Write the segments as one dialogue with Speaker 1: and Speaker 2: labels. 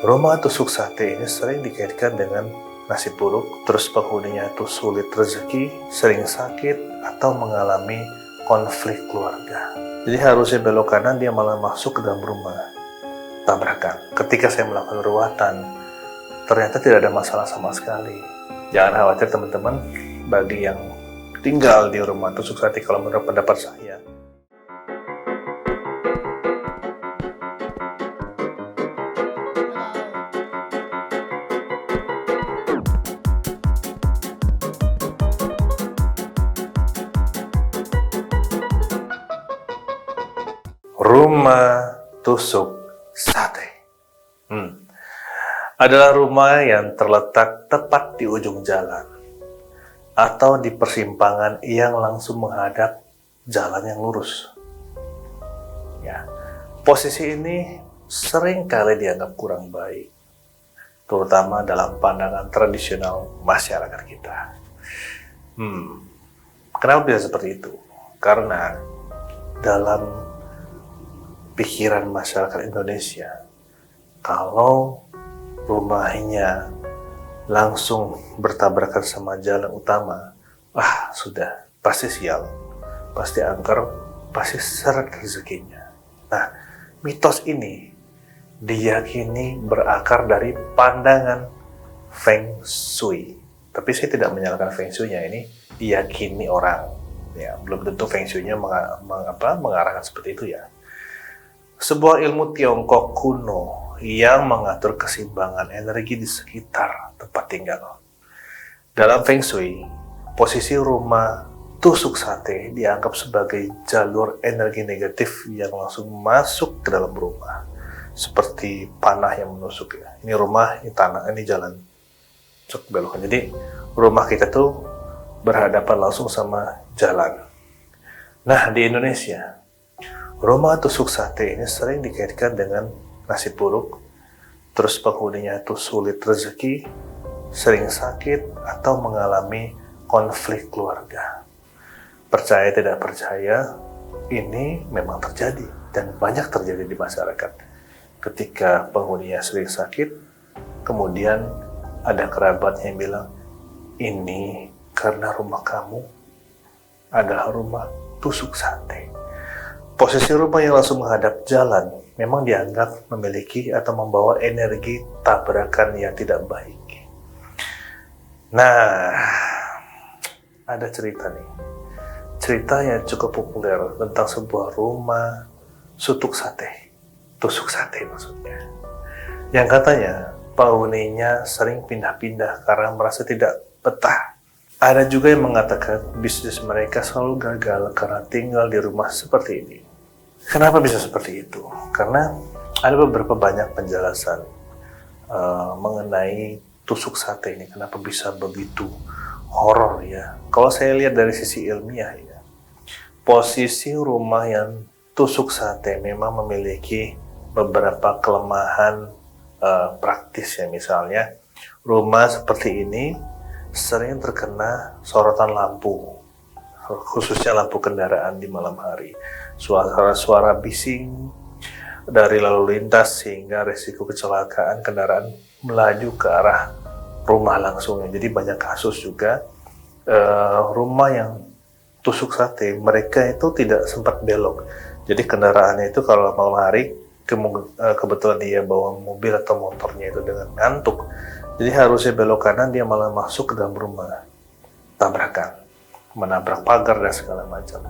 Speaker 1: Rumah tusuk sate ini sering dikaitkan dengan nasib buruk, terus penghuninya itu sulit rezeki, sering sakit, atau mengalami konflik keluarga. Jadi harusnya belok kanan, dia malah masuk ke dalam rumah. Tabrakan. Ketika saya melakukan ruatan, ternyata tidak ada masalah sama sekali. Jangan khawatir teman-teman, bagi yang tinggal di rumah tusuk sate, kalau menurut pendapat saya, rumah tusuk sate adalah rumah yang terletak tepat di ujung jalan atau di persimpangan yang langsung menghadap jalan yang lurus. Ya, posisi ini sering kali dianggap kurang baik, terutama dalam pandangan tradisional masyarakat kita. Kenapa bisa seperti itu? Karena dalam pikiran masyarakat Indonesia, kalau rumahnya langsung bertabrakan sama jalan utama, sudah pasti sial, pasti angker, pasti seret rezekinya. Nah, mitos ini diyakini berakar dari pandangan Feng Shui. Tapi saya tidak menyalahkan Feng Shui-nya, ini diyakini orang. Ya, belum tentu Feng Shui-nya mengarahkan seperti itu ya. Sebuah ilmu Tiongkok kuno yang mengatur keseimbangan energi di sekitar tempat tinggal. Dalam Feng Shui, posisi rumah tusuk sate dianggap sebagai jalur energi negatif yang langsung masuk ke dalam rumah, seperti panah yang menusuk ya. Ini rumah, ini tanah, ini jalan. Cuk belokan. Jadi rumah kita tuh berhadapan langsung sama jalan. Nah, di Indonesia, rumah tusuk sate ini sering dikaitkan dengan nasib buruk, terus penghuninya itu sulit rezeki, sering sakit, atau mengalami konflik keluarga. Percaya tidak percaya, ini memang terjadi dan banyak terjadi di masyarakat. Ketika penghuninya sering sakit, kemudian ada kerabatnya yang bilang, ini karena rumah kamu adalah rumah tusuk sate. Posisi rumah yang langsung menghadap jalan memang dianggap memiliki atau membawa energi tabrakan yang tidak baik. Nah, ada cerita nih. Cerita yang cukup populer tentang sebuah rumah tusuk sate maksudnya. Yang katanya penghuninya sering pindah-pindah karena merasa tidak betah. Ada juga yang mengatakan bisnis mereka selalu gagal karena tinggal di rumah seperti ini. Kenapa bisa seperti itu? Karena ada beberapa banyak penjelasan mengenai tusuk sate ini. Kenapa bisa begitu horor ya? Kalau saya lihat dari sisi ilmiah ya, posisi rumah yang tusuk sate memang memiliki beberapa kelemahan praktis ya. Misalnya rumah seperti ini sering terkena sorotan lampu, khususnya lampu kendaraan di malam hari. Suara-suara bising dari lalu lintas sehingga risiko kecelakaan kendaraan melaju ke arah rumah langsung. Jadi banyak kasus juga rumah yang tusuk sate, mereka itu tidak sempat belok. Jadi kendaraannya itu kalau malam hari kebetulan dia bawa mobil atau motornya itu dengan ngantuk, jadi harusnya belok kanan, dia malah masuk ke dalam rumah. Tabrakan, menabrak pagar dan segala macam.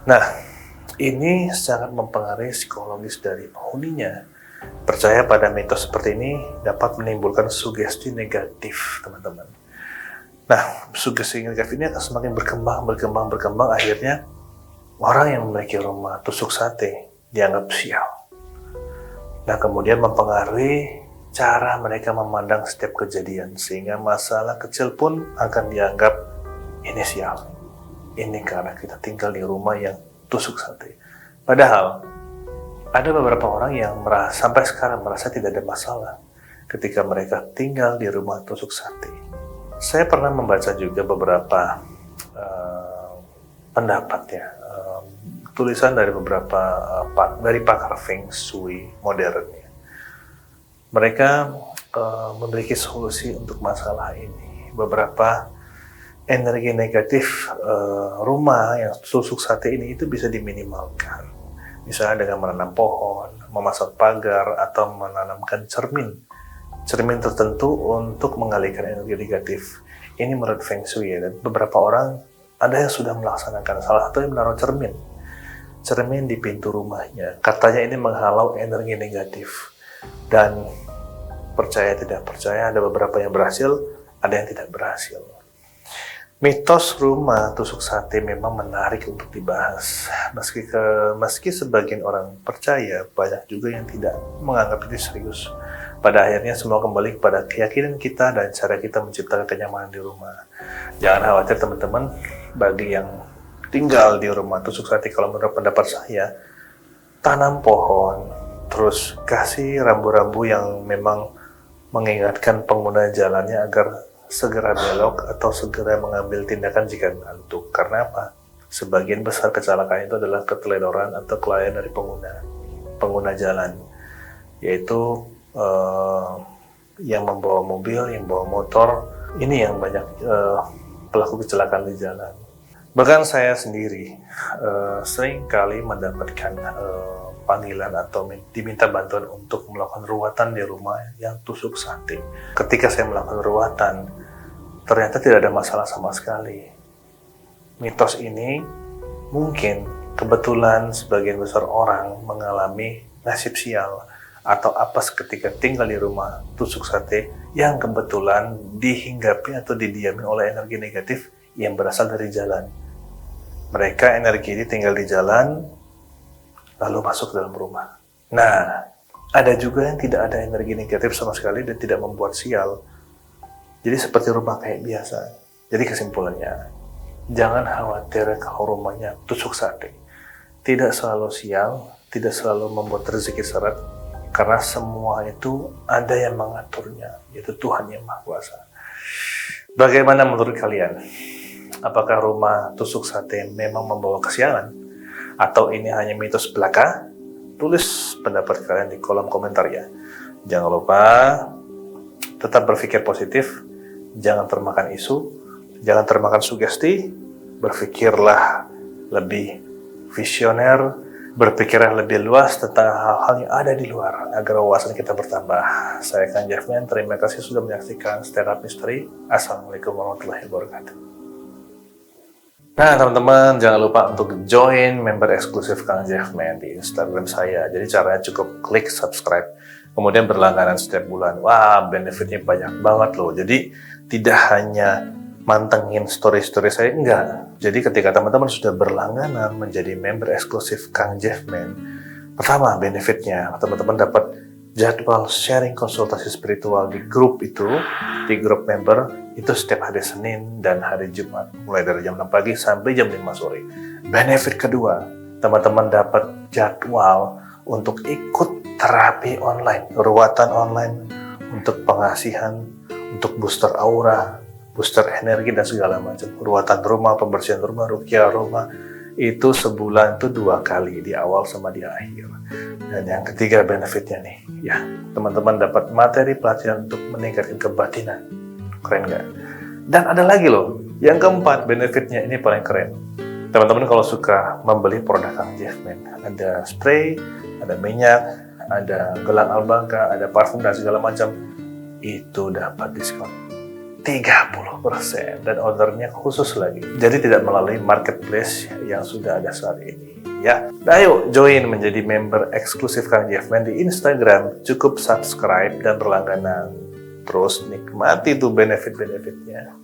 Speaker 1: Nah, ini sangat mempengaruhi psikologis dari penghuninya. Percaya pada mitos seperti ini dapat menimbulkan sugesti negatif, teman-teman. Nah, sugesti negatif ini akan semakin berkembang. Akhirnya orang yang memiliki rumah tusuk sate dianggap sial. Nah, kemudian mempengaruhi cara mereka memandang setiap kejadian, sehingga masalah kecil pun akan dianggap ini sial. Ini karena kita tinggal di rumah yang tusuk sate. Padahal ada beberapa orang yang sampai sekarang merasa tidak ada masalah ketika mereka tinggal di rumah tusuk sate. Saya pernah membaca juga beberapa pendapat ya, tulisan dari beberapa dari pakar Feng Shui modern ya. Mereka memiliki solusi untuk masalah ini. Beberapa energi negatif rumah yang tusuk sate ini itu bisa diminimalkan. Misalnya dengan menanam pohon, memasang pagar, atau menanamkan cermin tertentu untuk mengalihkan energi negatif. Ini menurut Feng Shui ya, dan beberapa orang ada yang sudah melaksanakan. Salah satu yang menaruh cermin di pintu rumahnya. Katanya ini menghalau energi negatif. Dan percaya tidak percaya, ada beberapa yang berhasil, ada yang tidak berhasil. Mitos rumah tusuk sate memang menarik untuk dibahas. Meski sebagian orang percaya, banyak juga yang tidak menganggap itu serius. Pada akhirnya semua kembali kepada keyakinan kita dan cara kita menciptakan kenyamanan di rumah. Jangan khawatir teman-teman, bagi yang tinggal di rumah tusuk sate, kalau menurut pendapat saya, tanam pohon, terus kasih rambu-rambu yang memang mengingatkan pengguna jalannya agar segera belok atau segera mengambil tindakan jika mengantuk. Karena apa? Sebagian besar kecelakaan itu adalah keteledoran atau kelalaian dari pengguna jalan, yaitu yang membawa mobil, yang membawa motor. Ini yang banyak pelaku kecelakaan di jalan. Bahkan saya sendiri sering kali mendapatkan panggilan atau diminta bantuan untuk melakukan ruwatan di rumah yang tusuk sate. Ketika saya melakukan ruwatan, ternyata tidak ada masalah sama sekali. Mitos ini mungkin kebetulan sebagian besar orang mengalami nasib sial atau apes ketika tinggal di rumah tusuk sate yang kebetulan dihinggapi atau didiami oleh energi negatif yang berasal dari jalan. Mereka energi ini tinggal di jalan, lalu masuk ke dalam rumah. Nah, ada juga yang tidak ada energi negatif sama sekali dan tidak membuat sial. Jadi seperti rumah kayak biasa. Jadi kesimpulannya, jangan khawatir kalau rumahnya tusuk sate. Tidak selalu sial, tidak selalu membuat rezeki seret, karena semua itu ada yang mengaturnya, yaitu Tuhan yang Maha Kuasa. Bagaimana menurut kalian? Apakah rumah tusuk sate memang membawa kesialan? Atau ini hanya mitos belaka? Tulis pendapat kalian di kolom komentar ya. Jangan lupa tetap berpikir positif, jangan termakan isu, jangan termakan sugesti, berpikirlah lebih visioner, berpikirlah lebih luas tentang hal-hal yang ada di luar agar wawasan kita bertambah. Saya Kang Jeffman, terima kasih sudah menyaksikan Stand Up Mystery. Assalamualaikum warahmatullahi wabarakatuh. Nah teman-teman, jangan lupa untuk join member eksklusif Kang Jeffman di Instagram saya. Jadi caranya cukup klik subscribe, kemudian berlangganan setiap bulan. Wah, benefitnya banyak banget loh. Jadi tidak hanya mantengin story-story saya, enggak. Jadi ketika teman-teman sudah berlangganan menjadi member eksklusif Kang Jeffman, pertama benefitnya, teman-teman dapat jadwal sharing konsultasi spiritual di grup itu, di grup member itu setiap hari Senin dan hari Jumat, mulai dari jam 6 pagi sampai jam 5 sore. Benefit kedua, teman-teman dapat jadwal untuk ikut terapi online, ruwatan online, untuk pengasihan, untuk booster aura, booster energi dan segala macam. Ruwatan rumah, pembersihan rumah, ruqyah rumah, itu sebulan itu 2 kali, di awal sama di akhir. Dan yang ketiga benefitnya nih, ya teman-teman dapat materi pelatihan untuk meningkatkan kebatinan. Keren nggak? Dan ada lagi loh, yang keempat benefitnya ini paling keren. Teman-teman kalau suka membeli produk Kang Jeffman, ada spray, ada minyak, ada gelang albangka, ada parfum dan segala macam, itu dapat diskon 30% dan ordernya khusus lagi. Jadi tidak melalui marketplace yang sudah ada saat ini. Ya, nah, ayo join menjadi member eksklusif Kang Jeffman di Instagram. Cukup subscribe dan berlangganan. Terus nikmati tuh benefit-benefitnya.